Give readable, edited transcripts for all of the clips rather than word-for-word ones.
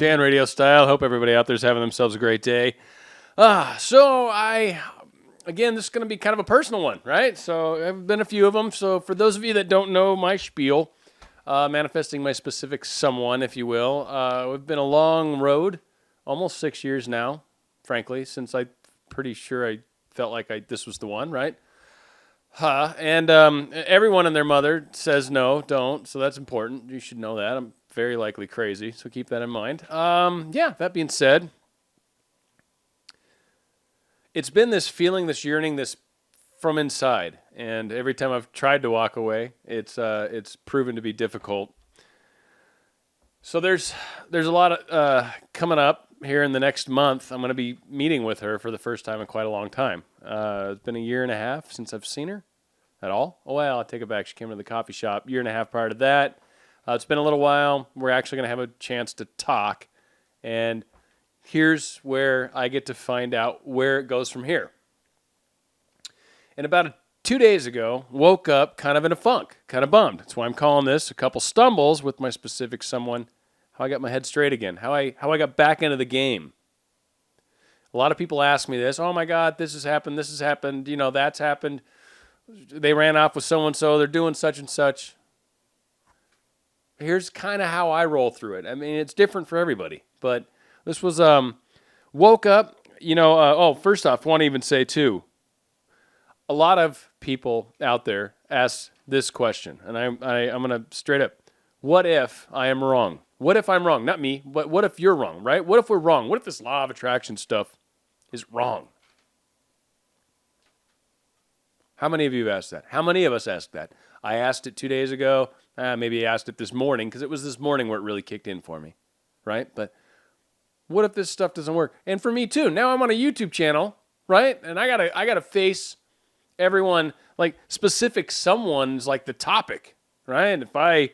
Dan RadioStyle. Hope everybody out there's having themselves a great day. Again, this is going to be kind of a personal one, right? So I've been a few of them. So for those of you that don't know my spiel, manifesting my specific someone, if you will, it's been a long road, almost 6 years now, frankly, since I'm pretty sure I felt like this was the one, right? And everyone and their mother says no, don't. So that's important. You should know that. I'm very likely crazy, so keep that in mind. That being said, it's been this feeling, this yearning, this from inside. And every time I've tried to walk away, it's proven to be difficult. So there's a lot coming up here in the next month. I'm going to be meeting with her for the first time in quite a long time. It's been a year and a half since I've seen her at all. Oh, well, I'll take it back. She came to the coffee shop year and a half prior to that. It's been a little while. We're actually going to have a chance to talk. And here's where I get to find out where it goes from here. And about 2 days ago, woke up kind of in a funk, kind of bummed. That's why I'm calling this a couple stumbles with my specific someone, how I got my head straight again, how I got back into the game. A lot of people ask me this, oh my God, this has happened, that's happened. They ran off with so-and-so, they're doing such and such. Here's kind of how I roll through it. I mean, it's different for everybody, but this was, woke up, first off, I want to even say too, a lot of people out there ask this question, and I'm going to straight up, what if I am wrong? What if I'm wrong? Not me, but what if you're wrong, right? What if we're wrong? What if this law of attraction stuff is wrong? How many of you have asked that? How many of us asked that? I asked it 2 days ago. Maybe I asked it this morning because it was this morning where it really kicked in for me, right? But what if this stuff doesn't work? And for me too. Now I'm on a YouTube channel, right? And I gotta face everyone, like specific someone's like the topic, right? And if I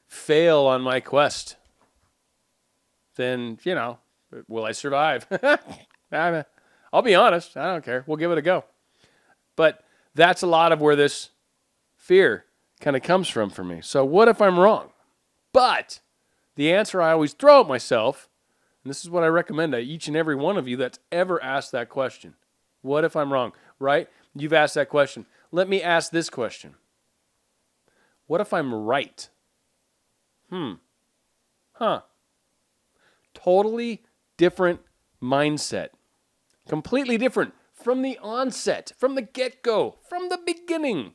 fail on my quest, then, will I survive? I'll be honest. I don't care. We'll give it a go. But that's a lot of where this fear kind of comes from for me. So what if I'm wrong? But the answer I always throw at myself, and this is what I recommend to each and every one of you that's ever asked that question. What if I'm wrong? Right? You've asked that question. Let me ask this question. What if I'm right? Totally different mindset. Completely different from the onset, from the get-go, from the beginning.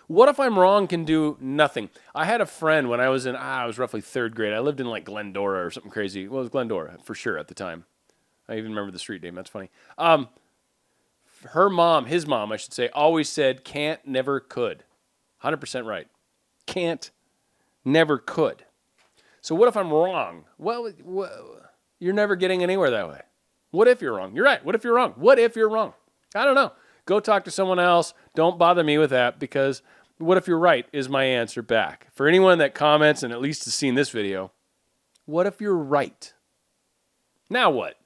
What if I'm wrong can do nothing. I had a friend when I was roughly third grade. I lived in like Glendora or something crazy. Well, it was Glendora for sure at the time. I even remember the street name. That's funny. His mom, I should say, always said, can't, never, could. 100% right. Can't, never, could. So what if I'm wrong? Well, you're never getting anywhere that way. What if you're wrong? You're right. What if you're wrong? What if you're wrong? I don't know. Go talk to someone else. Don't bother me with that because what if you're right is my answer back. For anyone that comments and at least has seen this video, what if you're right? Now what?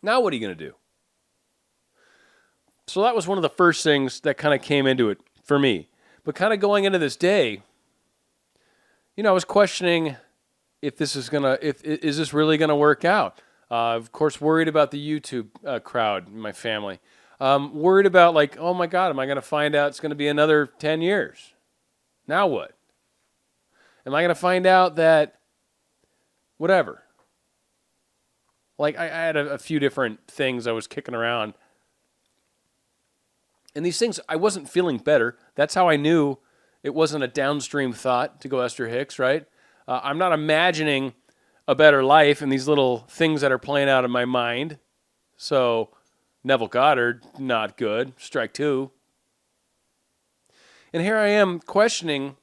Now what are you going to do? So that was one of the first things that kind of came into it for me. But kind of going into this day, I was questioning if this is is this really gonna work out? Of course, worried about the YouTube crowd in my family. Worried about like, oh my God, am I gonna find out it's gonna be another 10 years? Now what? Am I gonna find out that whatever? Like I had a few different things I was kicking around. And these things, I wasn't feeling better. That's how I knew it wasn't a downstream thought, to go Esther Hicks, right? I'm not imagining a better life in these little things that are playing out in my mind. So Neville Goddard, not good. Strike two. And here I am questioning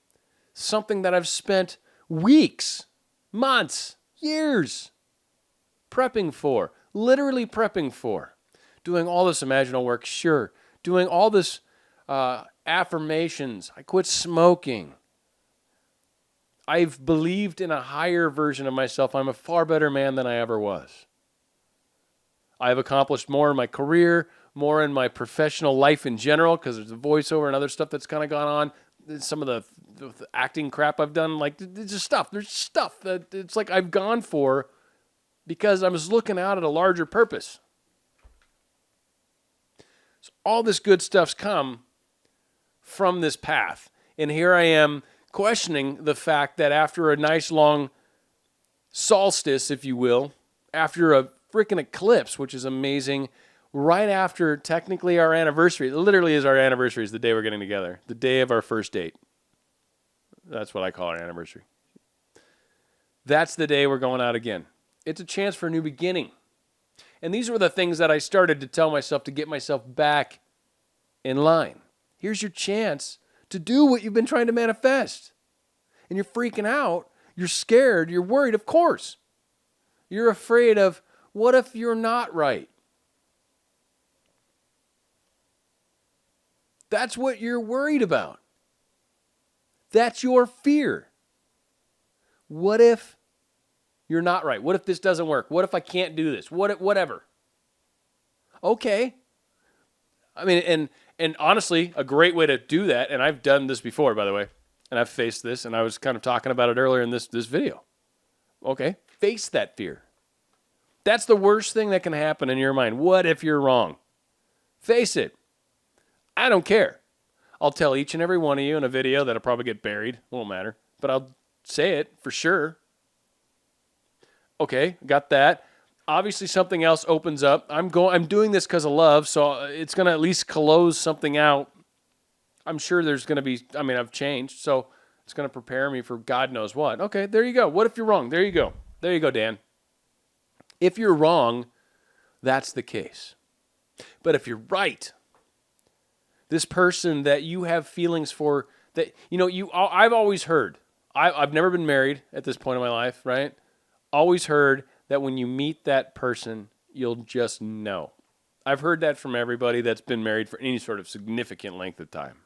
something that I've spent weeks, months, years prepping for, literally prepping for. Doing all this imaginal work, sure. Doing all this affirmations. I quit smoking. I've believed in a higher version of myself. I'm a far better man than I ever was. I've accomplished more in my career, more in my professional life in general, because there's a voiceover and other stuff that's kind of gone on. some of the acting crap I've done, like there's just stuff. There's stuff that it's like I've gone for because I was looking out at a larger purpose. So all this good stuff's come from this path. And here I am questioning the fact that after a nice long solstice, if you will, after a freaking eclipse, which is amazing, right after technically our anniversary, it literally is our anniversary, is the day we're getting together, the day of our first date. That's what I call our anniversary. That's the day we're going out again. It's a chance for a new beginning. And these were the things that I started to tell myself to get myself back in line. Here's your chance to do what you've been trying to manifest. And you're freaking out. You're scared. You're worried, of course. You're afraid of, what if you're not right? That's what you're worried about. That's your fear. What if you're not right? What if this doesn't work? What if I can't do this? Whatever. Okay. I mean, and honestly, a great way to do that, and I've done this before, by the way, and I've faced this, and I was kind of talking about it earlier in this video. Okay, face that fear. That's the worst thing that can happen in your mind. What if you're wrong? Face it. I don't care. I'll tell each and every one of you in a video that'll probably get buried. Won't matter. But I'll say it for sure. Okay, got that. Obviously something else opens up. I'm doing this because of love, so it's going to at least close something out. I'm sure there's going to be, I've changed, so it's going to prepare me for God knows what. Okay, there you go. What if you're wrong? There you go. There you go, Dan. If you're wrong, that's the case. But if you're right, this person that you have feelings for, that I've always heard. I've never been married at this point in my life, right? Always heard that when you meet that person, you'll just know. I've heard that from everybody that's been married for any sort of significant length of time.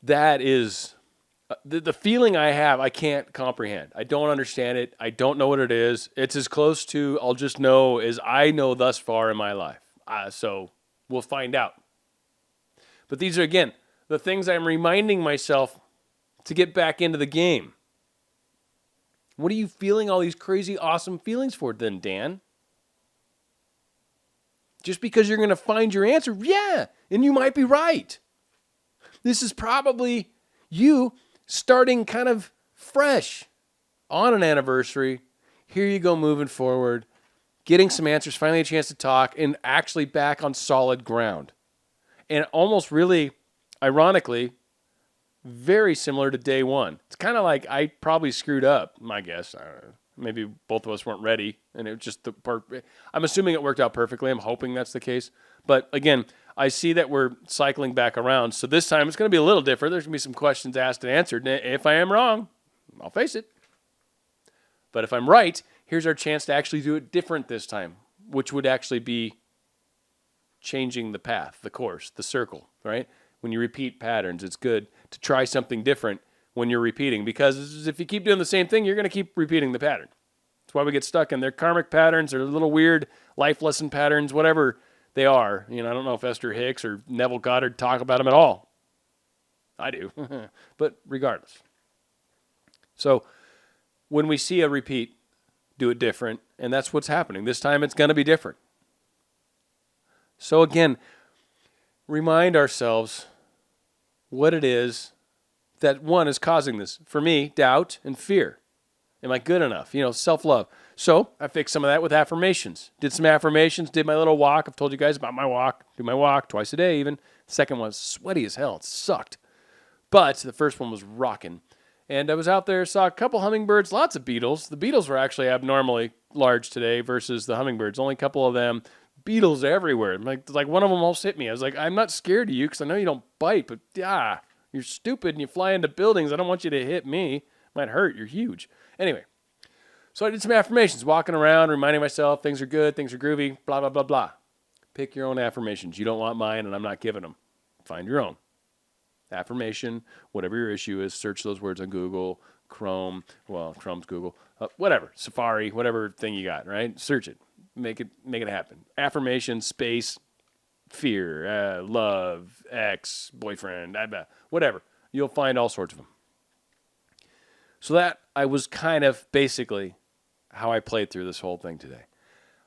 That is the feeling I have. I can't comprehend. I don't understand it. I don't know what it is. It's as close to I'll just know as I know thus far in my life. So we'll find out. But these are, again, the things I'm reminding myself to get back into the game. What are you feeling all these crazy, awesome feelings for then, Dan? Just because you're going to find your answer? Yeah, and you might be right. This is probably you starting kind of fresh on an anniversary. Here you go, moving forward, getting some answers, finally a chance to talk, and actually back on solid ground. And almost really, ironically, very similar to day one. It's kind of like I probably screwed up, my guess. I don't know. Maybe both of us weren't ready, and it was just I'm assuming it worked out perfectly. I'm hoping that's the case. But again, I see that we're cycling back around. So this time it's going to be a little different. There's going to be some questions asked and answered. And if I am wrong, I'll face it. But if I'm right, here's our chance to actually do it different this time, which would actually be changing the path, the course, the circle, right? When you repeat patterns, it's good to try something different when you're repeating, because if you keep doing the same thing, you're going to keep repeating the pattern. That's why we get stuck in their karmic patterns or little weird life lesson patterns, whatever they are. I don't know if Esther Hicks or Neville Goddard talk about them at all. I do, but regardless. So when we see a repeat, do it different, and that's what's happening. This time it's going to be different. So again, remind ourselves what it is that one is causing this. For me, doubt and fear. Am I good enough? Self-love. So I fixed some of that with affirmations. Did some affirmations, did my little walk. I've told you guys about my walk. Do my walk twice a day even. The second one was sweaty as hell. It sucked. But the first one was rocking. And I was out there, saw a couple hummingbirds, lots of beetles. The beetles were actually abnormally large today versus the hummingbirds. Only a couple of them. Beetles everywhere. Like one of them almost hit me. I was like, I'm not scared of you because I know you don't bite, but you're stupid and you fly into buildings. I don't want you to hit me. It might hurt. You're huge. Anyway, so I did some affirmations, walking around, reminding myself things are good, things are groovy, blah, blah, blah, blah. Pick your own affirmations. You don't want mine and I'm not giving them. Find your own. Affirmation, whatever your issue is, search those words on Google, Chrome, Chrome's Google, whatever, Safari, whatever thing you got, right? Search it. Make it happen. Affirmation, space, fear, love, ex, boyfriend, whatever. You'll find all sorts of them. So that I was kind of basically how I played through this whole thing today.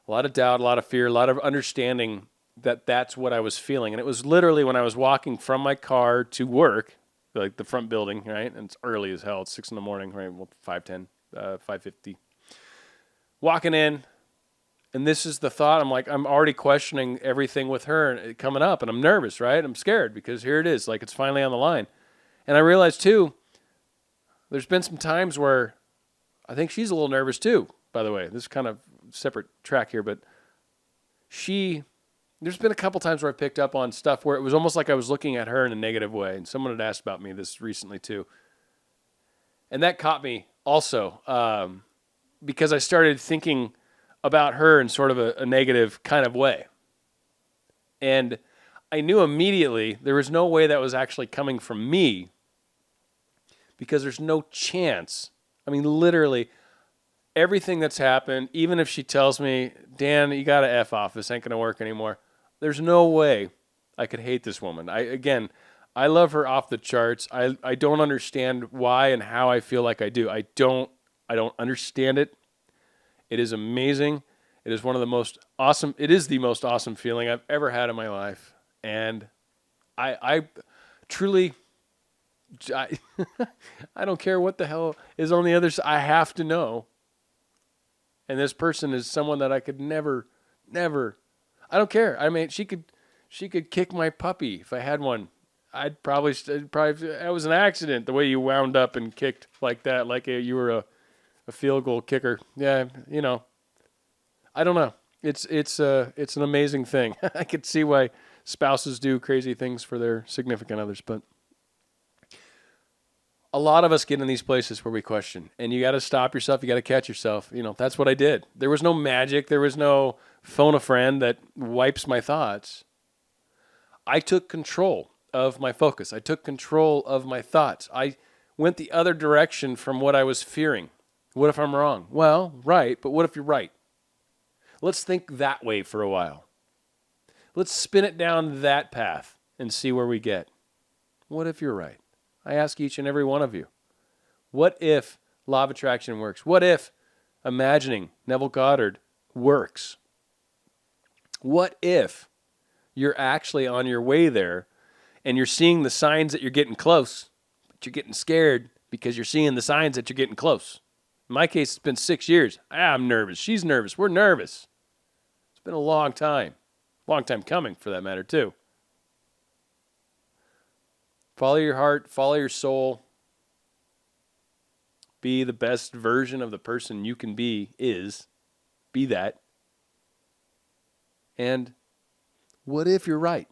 A lot of doubt, a lot of fear, a lot of understanding that that's what I was feeling. And it was literally when I was walking from my car to work, like the front building, right? And it's early as hell. It's 6 in the morning, right? Well, 5:10, 5:50. Walking in, and this is the thought. I'm like, I'm already questioning everything with her coming up, and I'm nervous, right? I'm scared because here it is. Like, it's finally on the line. And I realized, too, there's been some times where I think she's a little nervous, too, by the way. This is kind of separate track here, but there's been a couple times where I picked up on stuff where it was almost like I was looking at her in a negative way. And someone had asked about me this recently, too. And that caught me also because I started thinking about her in sort of a negative kind of way. And I knew immediately there was no way that was actually coming from me because there's no chance. I mean, literally, everything that's happened, even if she tells me, Dan, you got to F off, this ain't going to work anymore, there's no way I could hate this woman. I love her off the charts. I don't understand why and how I feel like I do. I don't understand it. It is amazing. It is one of the most awesome, it is the most awesome feeling I've ever had in my life. And I truly, I don't care what the hell is on the other side. I have to know. And this person is someone that I could never, I don't care. I mean, she could kick my puppy if I had one. I'd probably, that was an accident, the way you wound up and kicked like that, like you were a field goal kicker. Yeah, you know, I don't know. It's an amazing thing. I could see why spouses do crazy things for their significant others, but a lot of us get in these places where we question, and you got to stop yourself. You got to catch yourself. You know, that's what I did. There was no magic. There was no phone a friend that wipes my thoughts. I took control of my focus. I took control of my thoughts. I went the other direction from what I was fearing. What if I'm wrong? Well, right, but what if you're right? Let's think that way for a while. Let's spin it down that path and see where we get. What if you're right? I ask each and every one of you, what if law of attraction works? What if imagining Neville Goddard works? What if you're actually on your way there and you're seeing the signs that you're getting close, but you're getting scared because you're seeing the signs that you're getting close? In my case, it's been 6 years. I'm nervous. She's nervous. We're nervous. It's been a long time coming for that matter too. Follow your heart, follow your soul. Be the best version of the person you can be. Be that. And what if you're right?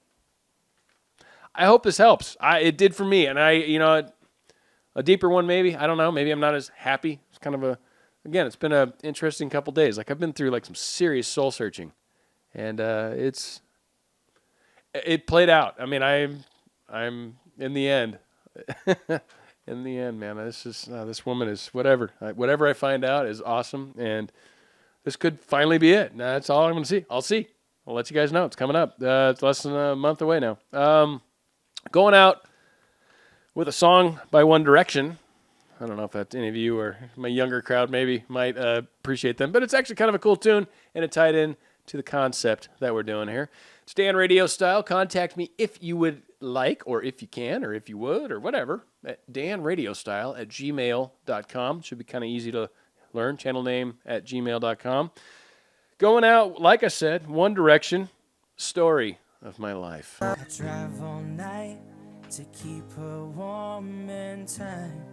I hope this helps. It did for me. And a deeper one maybe. I don't know. Maybe I'm not as happy. It's kind of it's been an interesting couple days. Like I've been through like some serious soul searching. And it played out. I mean, I'm in the end, man, this woman is whatever. Whatever I find out is awesome, and this could finally be it. That's all I'm going to see. I'll see. I'll let you guys know. It's coming up. It's less than a month away now. Going out with a song by One Direction. I don't know if that's any of you or my younger crowd maybe might appreciate them, but it's actually kind of a cool tune, and it tied in to the concept that we're doing here. It's Dan RadioStyle. Contact me if you would like, or if you can, or if you would, or whatever, at danradiostyle@gmail.com. Should be kind of easy to learn. Channel name at gmail.com. Going out, like I said, One Direction, story of my life. I drive all night to keep her warm in time.